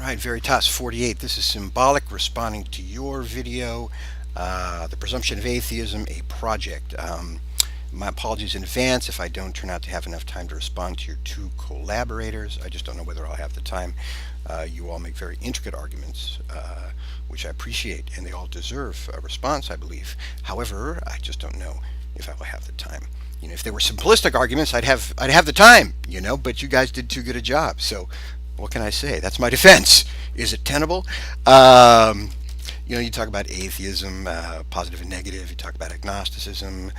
Alright, Veritas48, this is Symbolic responding to your video, The Presumption of Atheism, a project. My apologies in advance if I don't turn out to have enough time to respond to your two collaborators. I just don't know whether I'll have the time. You all make very intricate arguments, which I appreciate, and they all deserve a response, I believe. However, I just don't know if I will have the time. You know, if they were simplistic arguments, I'd have the time, but you guys did too good a job. So what can I say? That's my defense. Is it tenable? You talk about atheism, positive and negative. You talk about agnosticism.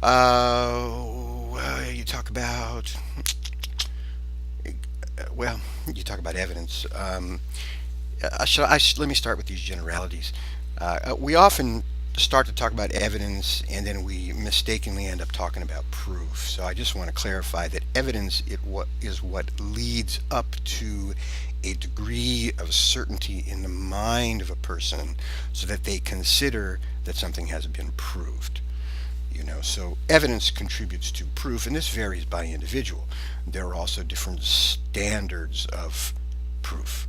You talk about, you talk about evidence. Let me start with these generalities. We often start to talk about evidence and then we mistakenly end up talking about proof. So I just want to clarify that evidence is what leads up to a degree of certainty in the mind of a person so that they consider that something has been proved. So evidence contributes to proof, and this varies by individual. There are also different standards of proof.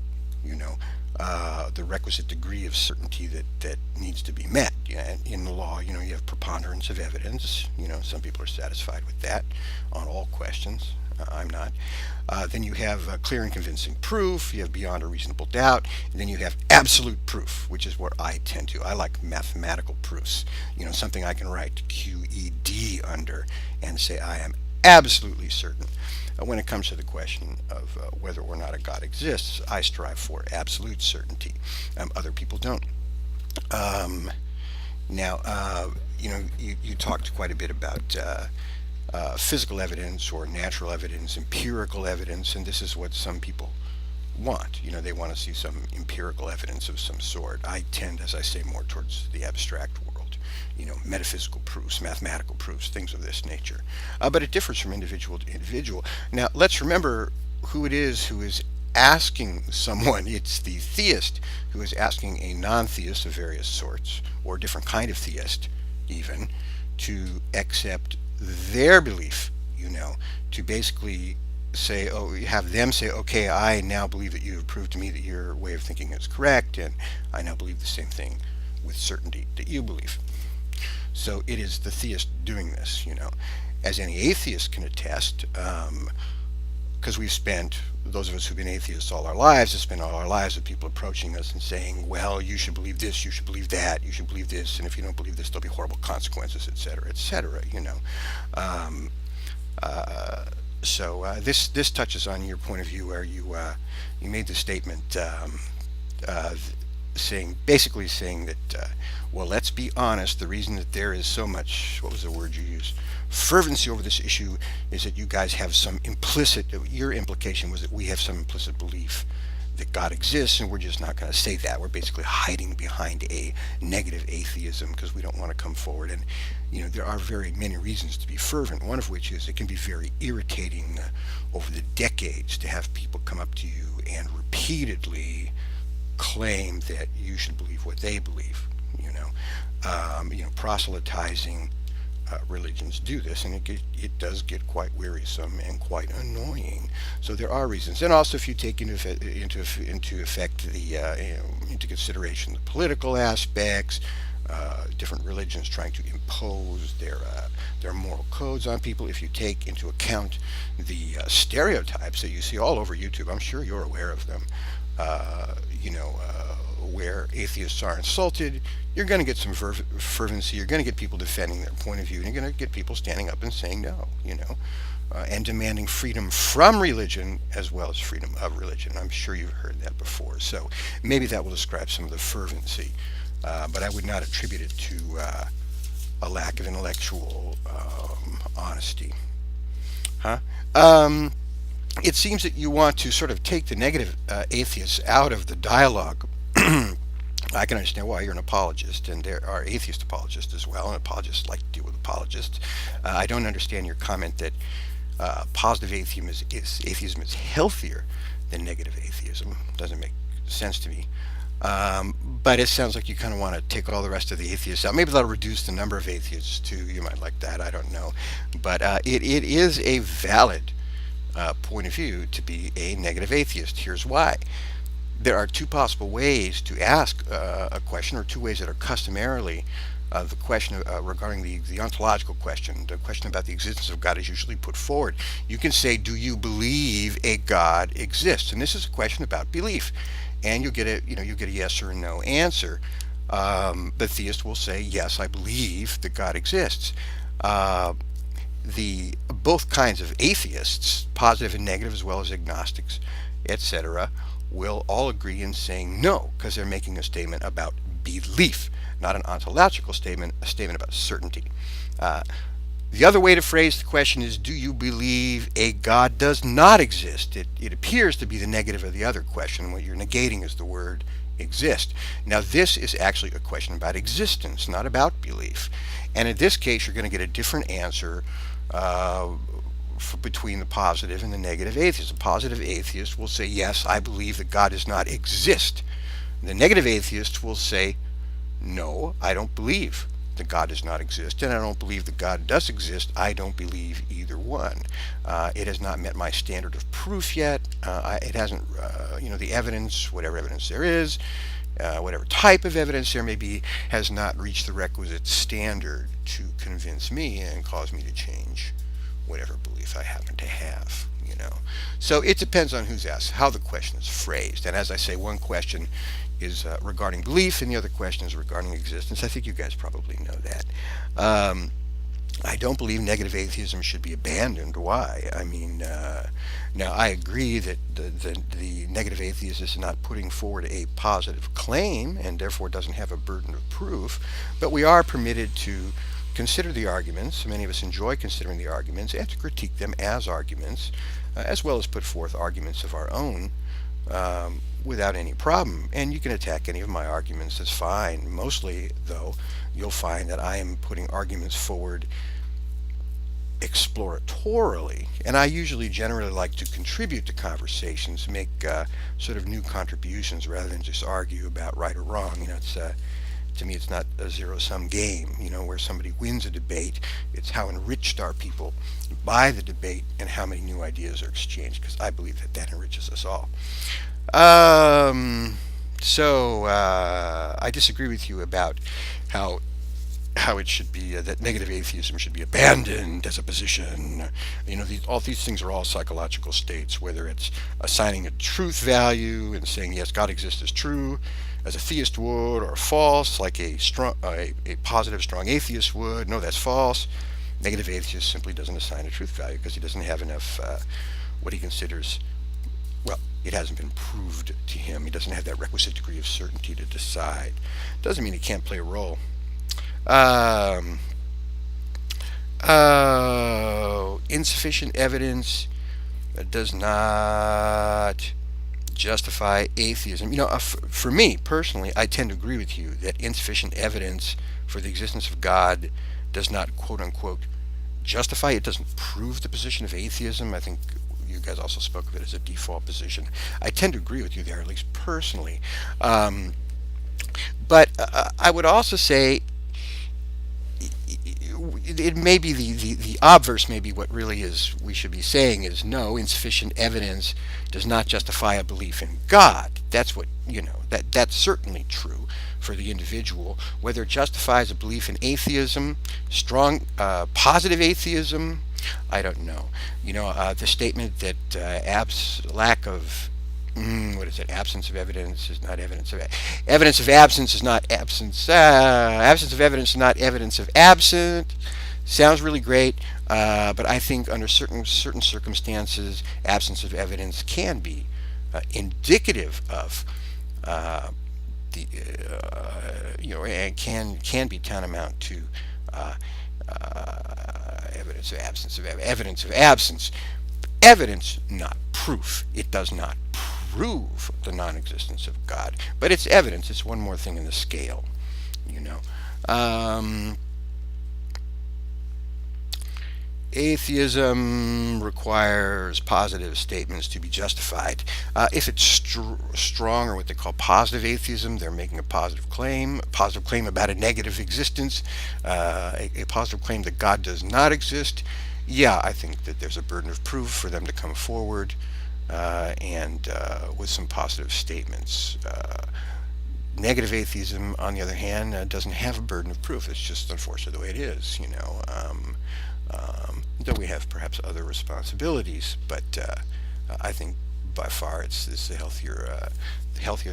The requisite degree of certainty that needs to be met. In the law, you have preponderance of evidence. Some people are satisfied with that on all questions. I'm not. Then you have clear and convincing proof. You have beyond a reasonable doubt. And then you have absolute proof, which is what I tend to. I like mathematical proofs. Something I can write QED under and say I am absolutely certain. When it comes to the question of whether or not a God exists, I strive for absolute certainty. Other people don't. You talked quite a bit about physical evidence or natural evidence, empirical evidence, and this is what some people want. They want to see some empirical evidence of some sort. I tend, as I say, more towards the abstract world. Metaphysical proofs, mathematical proofs, things of this nature. But it differs from individual to individual. Now, let's remember who it is who is asking someone. It's the theist who is asking a non-theist of various sorts, or a different kind of theist, even, to accept their belief, to basically say, have them say, okay, I now believe that you have proved to me that your way of thinking is correct, and I now believe the same thing with certainty that you believe. So it is the theist doing this, as any atheist can attest, because we've spent, those of us who've been atheists all our lives, have spent all our lives with people approaching us and saying, well, you should believe this, you should believe that, you should believe this, and if you don't believe this, there'll be horrible consequences, etc., etc., This touches on your point of view where you made the statement basically saying that, well, let's be honest, the reason that there is so much, what was the word you used, fervency over this issue is that you guys have some implicit, your implication was that we have some implicit belief that God exists, and we're just not going to say that. We're basically hiding behind a negative atheism because we don't want to come forward. And there are very many reasons to be fervent, one of which is it can be very irritating over the decades to have people come up to you and repeatedly claim that you should believe what they believe. Proselytizing religions do this, and it does get quite wearisome and quite annoying. So there are reasons, and also if you take into effect into consideration the political aspects, different religions trying to impose their moral codes on people. If you take into account the stereotypes that you see all over YouTube, I'm sure you're aware of them. Where atheists are insulted, you're going to get some fervency. You're going to get people defending their point of view, and you're going to get people standing up and saying no, and demanding freedom from religion as well as freedom of religion. I'm sure you've heard that before. So maybe that will describe some of the fervency, but I would not attribute it to a lack of intellectual honesty. It seems that you want to sort of take the negative atheists out of the dialogue. I can understand why. You're an apologist, and there are atheist apologists as well, and apologists like to deal with apologists. I don't understand your comment that positive atheism is healthier than negative atheism. Doesn't make sense to me. But it sounds like you kind of want to take all the rest of the atheists out. Maybe that'll reduce the number of atheists too. You might like that. I don't know. But it is a valid point of view to be a negative atheist. Here's why. there are two possible ways to ask a question, or two ways that are customarily the question regarding the ontological question. The question about the existence of God is usually put forward. You can say, "Do you believe a God exists?" And this is a question about belief, and you get a yes or a no answer. The theist will say, "Yes, I believe that God exists." Uh, the Both kinds of atheists, positive and negative, as well as agnostics, etc., will all agree in saying no, because they're making a statement about belief, not an ontological statement, a statement about certainty. Uh, the other way to phrase the question is, do you believe a God does not exist? It appears to be the negative of the other question. What you're negating is the word exist. Now, this is actually a question about existence, not about belief. And in this case, you're going to get a different answer between the positive and the negative atheist. A positive atheist will say, "Yes, I believe that God does not exist." The negative atheist will say, "No, I don't believe that God does not exist, and I don't believe that God does exist. I don't believe either one. It has not met my standard of proof yet. It hasn't, the evidence, whatever evidence there is, whatever type of evidence there may be, has not reached the requisite standard to convince me and cause me to change whatever belief I happen to have." So it depends on who's asked, how the question is phrased. And as I say, one question is regarding belief, and the other question is regarding existence. I think you guys probably know that. I don't believe negative atheism should be abandoned. Why? I mean, now I agree that the negative atheist is not putting forward a positive claim and therefore doesn't have a burden of proof, but we are permitted to consider the arguments. Many of us enjoy considering the arguments and to critique them as arguments, as well as put forth arguments of our own without any problem. And you can attack any of my arguments, that's fine. Mostly, though, you'll find that I am putting arguments forward exploratorily, and I usually generally like to contribute to conversations, make sort of new contributions rather than just argue about right or wrong. It's to me, it's not a zero-sum game, where somebody wins a debate. It's how enriched are people by the debate and how many new ideas are exchanged, because I believe that enriches us all. So I disagree with you about how it should be that negative atheism should be abandoned as a position. All these things are all psychological states, whether it's assigning a truth value and saying, yes, God exists is true, as a theist would, or false, like a positive, strong atheist would. No, that's false. Negative atheist simply doesn't assign a truth value because he doesn't have enough what he considers, well, it hasn't been proved to him. He doesn't have that requisite degree of certainty to decide. Doesn't mean he can't play a role. Insufficient evidence does not justify atheism. For me personally, I tend to agree with you that insufficient evidence for the existence of God does not, quote unquote, justify. It doesn't prove the position of atheism. I think you guys also spoke of it as a default position. I tend to agree with you there, at least personally. But I would also say it may be the obverse. Maybe what really is we should be saying is, no, insufficient evidence does not justify a belief in God. That's what that's certainly true for the individual. Whether it justifies a belief in atheism, strong positive atheism, I don't know. The statement that absence of evidence is not evidence of evidence of absence is not absence. Absence of evidence is not evidence of absence. Sounds really great, but I think under certain circumstances, absence of evidence can be indicative of and can be tantamount to evidence of absence of evidence of absence. Evidence, not proof. It does not prove the non-existence of God, but it's evidence. It's one more thing in the scale. Atheism requires positive statements to be justified. If it's strong, or what they call positive atheism, they're making a positive claim about a negative existence, a positive claim that God does not exist. Yeah, I think that there's a burden of proof for them to come forward and with some positive statements. Negative atheism, on the other hand, doesn't have a burden of proof. It's just unfortunately the way it is, though we have perhaps other responsibilities, but I think by far it's the healthier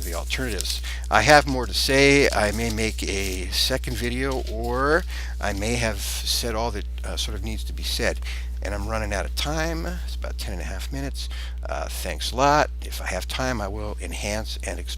the alternatives. I have more to say. I may make a second video, or I may have said all that sort of needs to be said. And I'm running out of time. It's about 10 and a half minutes. Thanks a lot. If I have time, I will enhance and expand.